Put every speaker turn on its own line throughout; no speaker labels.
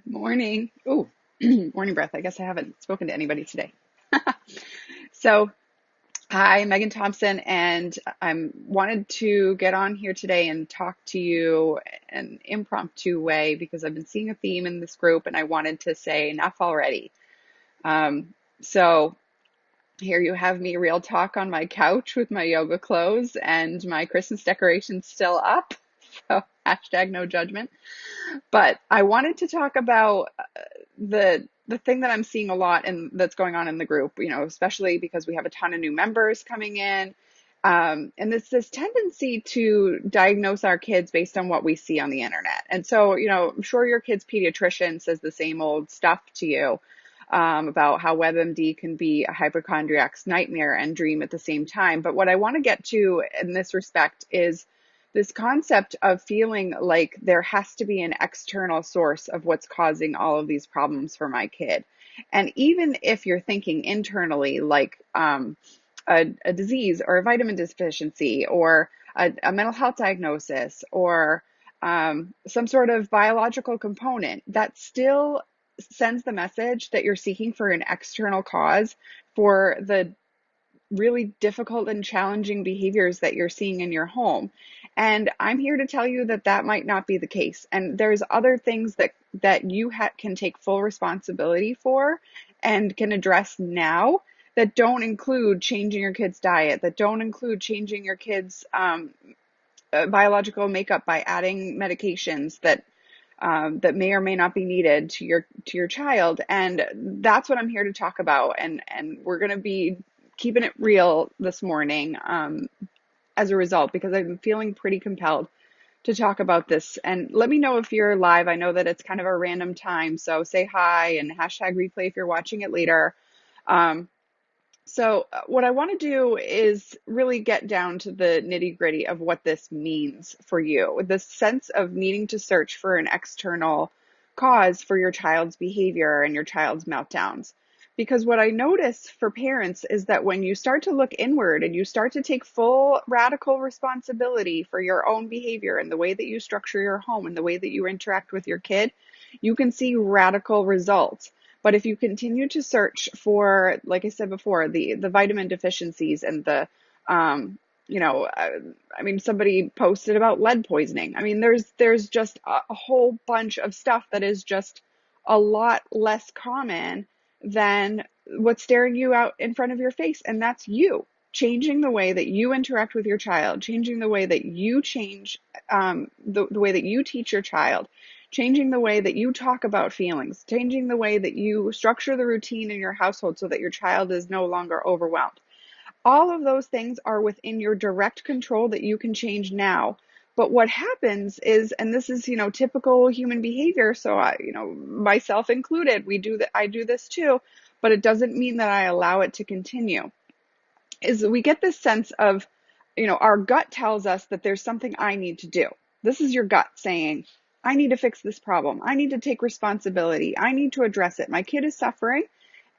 Morning. Oh, morning breath. I guess I haven't spoken to anybody today. So, hi, Megan Thompson, and I wanted to get on here today and talk to you in an impromptu way because I've been seeing a theme in this group and I wanted to say enough already. So here you have me real talk on my couch with my yoga clothes and my Christmas decorations still up. So hashtag no judgment. But I wanted to talk about the thing that I'm seeing a lot and that's going on in the group, especially because we have a ton of new members coming in. And it's this tendency to diagnose our kids based on what we see on the internet. And so, I'm sure your kid's pediatrician says the same old stuff to you about how WebMD can be a hypochondriac's nightmare and dream at the same time. But what I want to get to in this respect is this concept of feeling like there has to be an external source of what's causing all of these problems for my kid. And even if you're thinking internally, like a disease or a vitamin deficiency or a mental health diagnosis or some sort of biological component, that still sends the message that you're seeking for an external cause for the really difficult and challenging behaviors that you're seeing in your home. And I'm here to tell you that that might not be the case. And there's other things that you can take full responsibility for and can address now that don't include changing your kid's diet, that don't include changing your kid's biological makeup by adding medications that may or may not be needed to your child. And that's what I'm here to talk about. And we're going to be keeping it real this morning as a result, because I'm feeling pretty compelled to talk about this. And let me know if you're live. I know that it's kind of a random time, so say hi and hashtag replay if you're watching it later. So what I want to do is really get down to the nitty gritty of what this means for you, this sense of needing to search for an external cause for your child's behavior and your child's meltdowns. Because what I notice for parents is that when you start to look inward and you start to take full radical responsibility for your own behavior and the way that you structure your home and the way that you interact with your kid, you can see radical results. But if you continue to search for, like I said before, the vitamin deficiencies and somebody posted about lead poisoning. I mean, there's just a whole bunch of stuff that is just a lot less common than what's staring you out in front of your face. And that's you changing the way that you interact with your child, changing the way that you change the way that you teach your child, changing the way that you talk about feelings, changing the way that you structure the routine in your household so that your child is no longer overwhelmed. All of those things are within your direct control that you can change now. But what happens is, and this is, typical human behavior, so myself included, I do this too, but it doesn't mean that I allow it to continue. Is we get this sense of, our gut tells us that there's something I need to do. This is your gut saying, I need to fix this problem. I need to take responsibility. I need to address it. My kid is suffering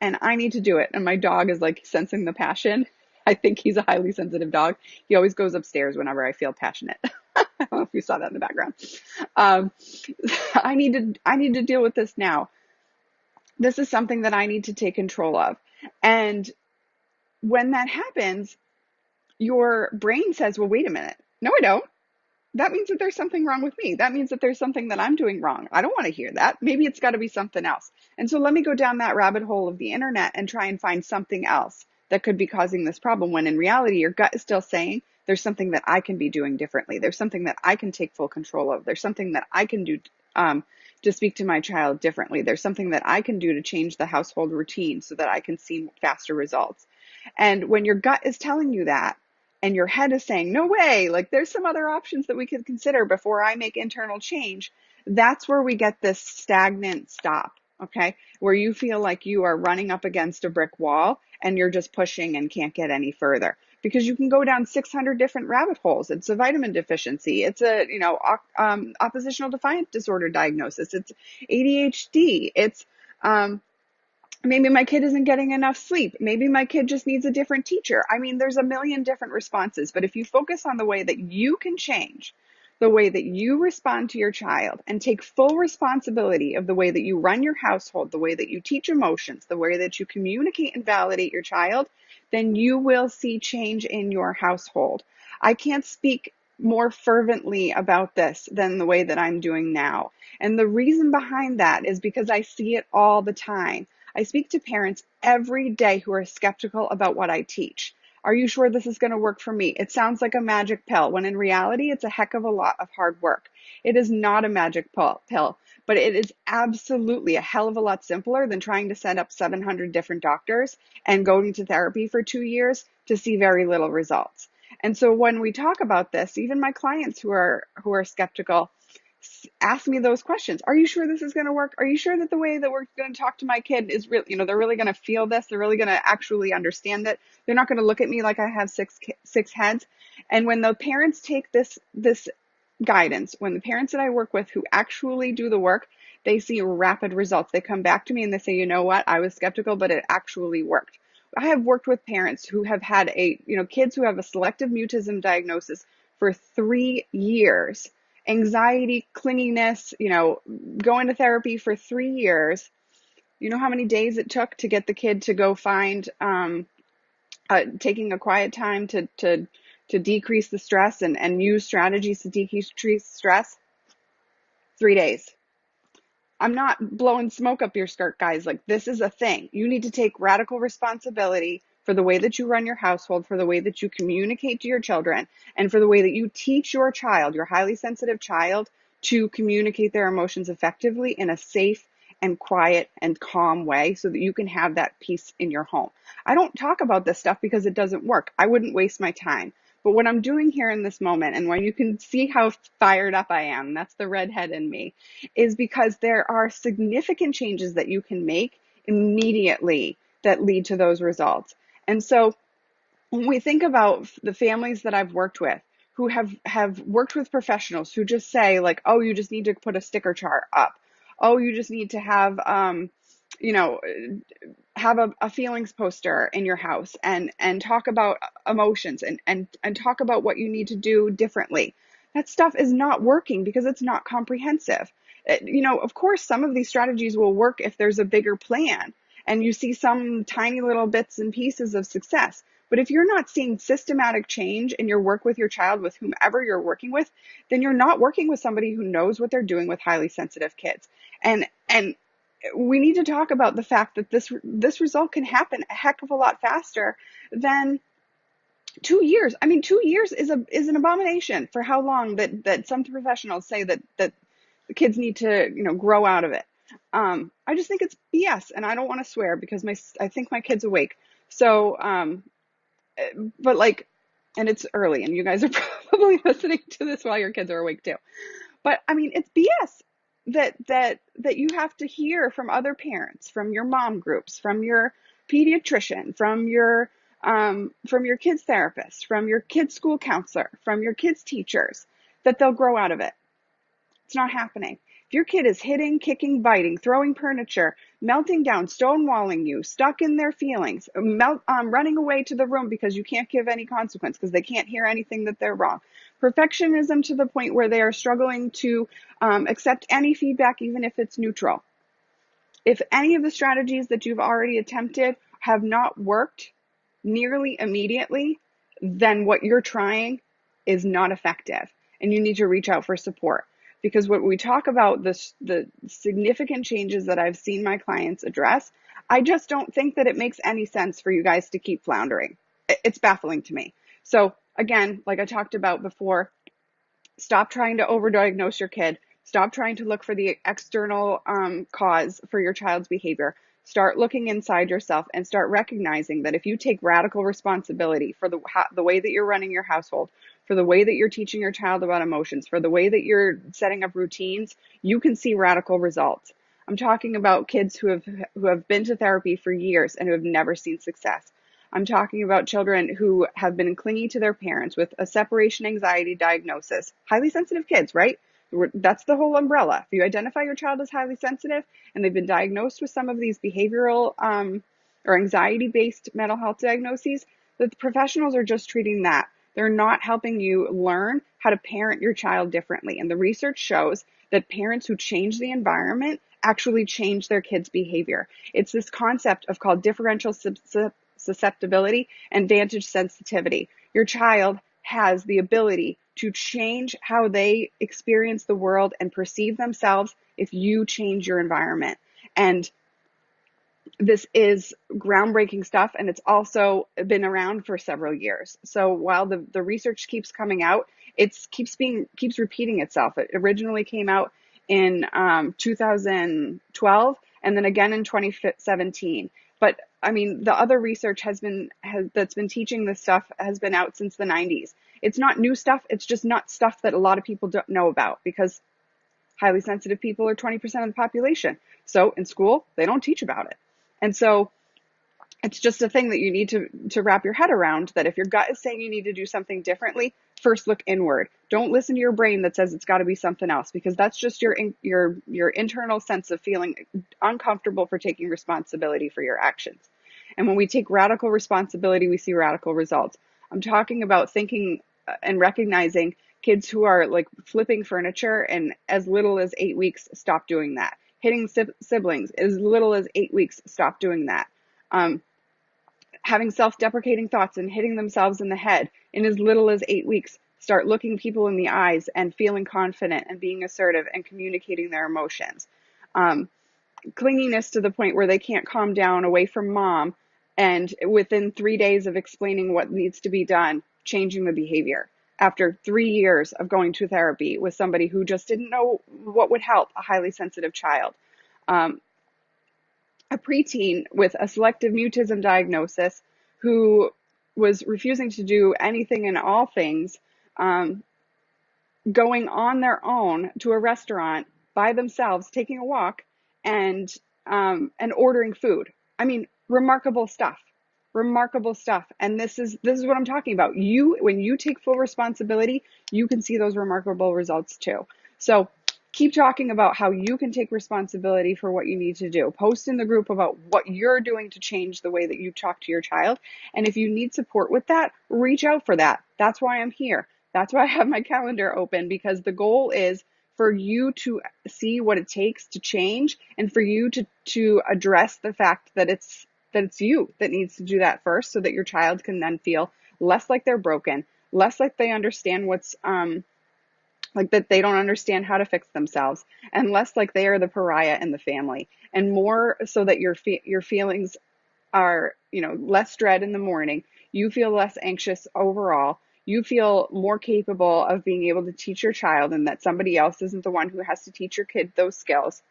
and I need to do it. And my dog is like sensing the passion. I think he's a highly sensitive dog. He always goes upstairs whenever I feel passionate. I don't know if you saw that in the background. Um, I need to deal with this now. This is something that I need to take control of. And when that happens, your brain says, well, wait a minute. No, I don't. That means that there's something wrong with me. That means that there's something that I'm doing wrong. I don't want to hear that. Maybe it's got to be something else. And so let me go down that rabbit hole of the internet and try and find something else that could be causing this problem, when in reality, your gut is still saying there's something that I can be doing differently. There's something that I can take full control of. There's something that I can do to speak to my child differently. There's something that I can do to change the household routine so that I can see faster results. And when your gut is telling you that, and your head is saying, no way, like there's some other options that we could consider before I make internal change, that's where we get this stagnant stop, okay? Where you feel like you are running up against a brick wall and you're just pushing and can't get any further. Because you can go down 600 different rabbit holes. It's a vitamin deficiency. It's a, oppositional defiant disorder diagnosis. It's ADHD. It's, maybe my kid isn't getting enough sleep. Maybe my kid just needs a different teacher. I mean, there's a million different responses. But if you focus on the way that you can change, the way that you respond to your child and take full responsibility of the way that you run your household, the way that you teach emotions, the way that you communicate and validate your child, then you will see change in your household. I can't speak more fervently about this than the way that I'm doing now. And the reason behind that is because I see it all the time. I speak to parents every day who are skeptical about what I teach. Are you sure this is going to work for me? It sounds like a magic pill, when in reality, it's a heck of a lot of hard work. It is not a magic pill, but it is absolutely a hell of a lot simpler than trying to set up 700 different doctors and going to therapy for 2 years to see very little results. And so when we talk about this, even my clients who are skeptical ask me those questions. Are you sure this is going to work? Are you sure that the way that we're going to talk to my kid is really, they're really going to feel this? They're really going to actually understand it. They're not going to look at me like I have six heads. And when the parents take this guidance, when the parents that I work with who actually do the work, they see rapid results. They come back to me and they say, you know what? I was skeptical, but it actually worked. I have worked with parents who have had kids who have a selective mutism diagnosis for 3 years, anxiety, clinginess, going to therapy for 3 years. You know how many days it took to get the kid to go find taking a quiet time to decrease the stress and use strategies to decrease stress? 3 days. I'm not blowing smoke up your skirt, guys. Like, this is a thing. You need to take radical responsibility for the way that you run your household, for the way that you communicate to your children, and for the way that you teach your child, your highly sensitive child, to communicate their emotions effectively in a safe and quiet and calm way so that you can have that peace in your home. I don't talk about this stuff because it doesn't work. I wouldn't waste my time. But what I'm doing here in this moment, and when you can see how fired up I am, that's the redhead in me, is because there are significant changes that you can make immediately that lead to those results. And so when we think about the families that I've worked with who have worked with professionals who just say, like, oh, you just need to put a sticker chart up. Oh, you just need to have, you know, have a feelings poster in your house and talk about emotions and talk about what you need to do differently. That stuff is not working because it's not comprehensive. Of course, some of these strategies will work if there's a bigger plan and you see some tiny little bits and pieces of success. But if you're not seeing systematic change in your work with your child, with whomever you're working with, then you're not working with somebody who knows what they're doing with highly sensitive kids. And we need to talk about the fact that this result can happen a heck of a lot faster than 2 years. I mean, 2 years is an abomination for how long that some professionals say that the kids need to grow out of it. I just think it's BS, and I don't want to swear because I think my kid's awake. So, but like, and it's early, and you guys are probably listening to this while your kids are awake too. But I mean, it's BS that you have to hear from other parents, from your mom groups, from your pediatrician, from your kids therapist, from your kids school counselor, from your kids teachers, that they'll grow out of it. It's not happening. If your kid is hitting, kicking, biting, throwing furniture, melting down, stonewalling you, stuck in their feelings, running away to the room because you can't give any consequence because they can't hear anything that they're wrong, perfectionism to the point where they are struggling to accept any feedback, even if it's neutral. If any of the strategies that you've already attempted have not worked nearly immediately, then what you're trying is not effective, and you need to reach out for support. Because when we talk about the significant changes that I've seen my clients address, I just don't think that it makes any sense for you guys to keep floundering. It's baffling to me. So again, like I talked about before, stop trying to overdiagnose your kid. Stop trying to look for the external cause for your child's behavior. Start looking inside yourself and start recognizing that if you take radical responsibility for the way that you're running your household, for the way that you're teaching your child about emotions, for the way that you're setting up routines, you can see radical results. I'm talking about kids who have been to therapy for years and who have never seen success. I'm talking about children who have been clingy to their parents with a separation anxiety diagnosis. Highly sensitive kids, right? That's the whole umbrella. If you identify your child as highly sensitive and they've been diagnosed with some of these behavioral or anxiety-based mental health diagnoses, the professionals are just treating that. They're not helping you learn how to parent your child differently. And the research shows that parents who change the environment actually change their kids' behavior. It's this concept of called differential susceptibility and vantage sensitivity. Your child has the ability to change how they experience the world and perceive themselves if you change your environment. And this is groundbreaking stuff, and it's also been around for several years. So while the research keeps coming out, it keeps repeating itself. It originally came out in 2012, and then again in 2017. But I mean, the other research that's been teaching this stuff has been out since the 90s. It's not new stuff. It's just not stuff that a lot of people don't know about, because highly sensitive people are 20% of the population. So in school, they don't teach about it. And so it's just a thing that you need to wrap your head around, that if your gut is saying you need to do something differently, first look inward. Don't listen to your brain that says it's got to be something else, because that's just your internal sense of feeling uncomfortable for taking responsibility for your actions. And when we take radical responsibility, we see radical results. I'm talking about thinking and recognizing kids who are like flipping furniture and as little as 8 weeks, stop doing that. Hitting siblings as little as 8 weeks, stop doing that. Having self-deprecating thoughts and hitting themselves in the head in as little as 8 weeks, start looking people in the eyes and feeling confident and being assertive and communicating their emotions. Clinginess to the point where they can't calm down away from mom, and within 3 days of explaining what needs to be done, changing the behavior. After 3 years of going to therapy with somebody who just didn't know what would help a highly sensitive child. A preteen with a selective mutism diagnosis who was refusing to do anything and all things, going on their own to a restaurant by themselves, taking a walk, and ordering food. I mean, remarkable stuff. Remarkable stuff. And this is what I'm talking about. When you take full responsibility, you can see those remarkable results too. So keep talking about how you can take responsibility for what you need to do. Post in the group about what you're doing to change the way that you talk to your child. And if you need support with that, reach out for that. That's why I'm here. That's why I have my calendar open, because the goal is for you to see what it takes to change, and for you to address the fact that it's you that needs to do that first, so that your child can then feel less like they're broken, less like they understand what's like that they don't understand how to fix themselves, and less like they are the pariah in the family, and more so that your feelings are, less dread in the morning. You feel less anxious overall. You feel more capable of being able to teach your child, and that somebody else isn't the one who has to teach your kid those skills,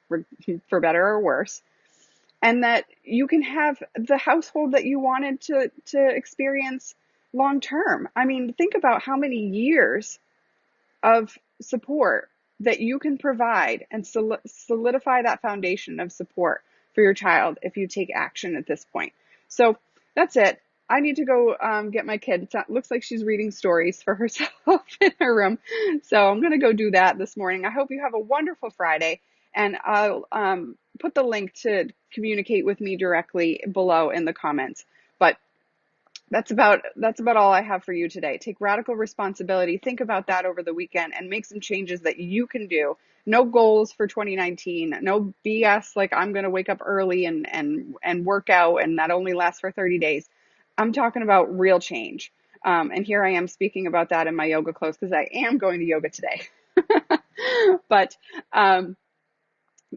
for better or worse. And that you can have the household that you wanted to experience long term. I mean, think about how many years of support that you can provide and solidify that foundation of support for your child if you take action at this point. So that's it. I need to go get my kid. It looks like she's reading stories for herself in her room. So I'm going to go do that this morning. I hope you have a wonderful Friday, and I'll put the link to communicate with me directly below in the comments. But that's about all I have for you today. Take radical responsibility. Think about that over the weekend and make some changes that you can do. No goals for 2019. No BS like I'm going to wake up early and work out, and that only lasts for 30 days. I'm talking about real change. And here I am speaking about that in my yoga clothes, because I am going to yoga today. But,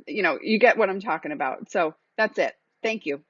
you get what I'm talking about. So that's it. Thank you.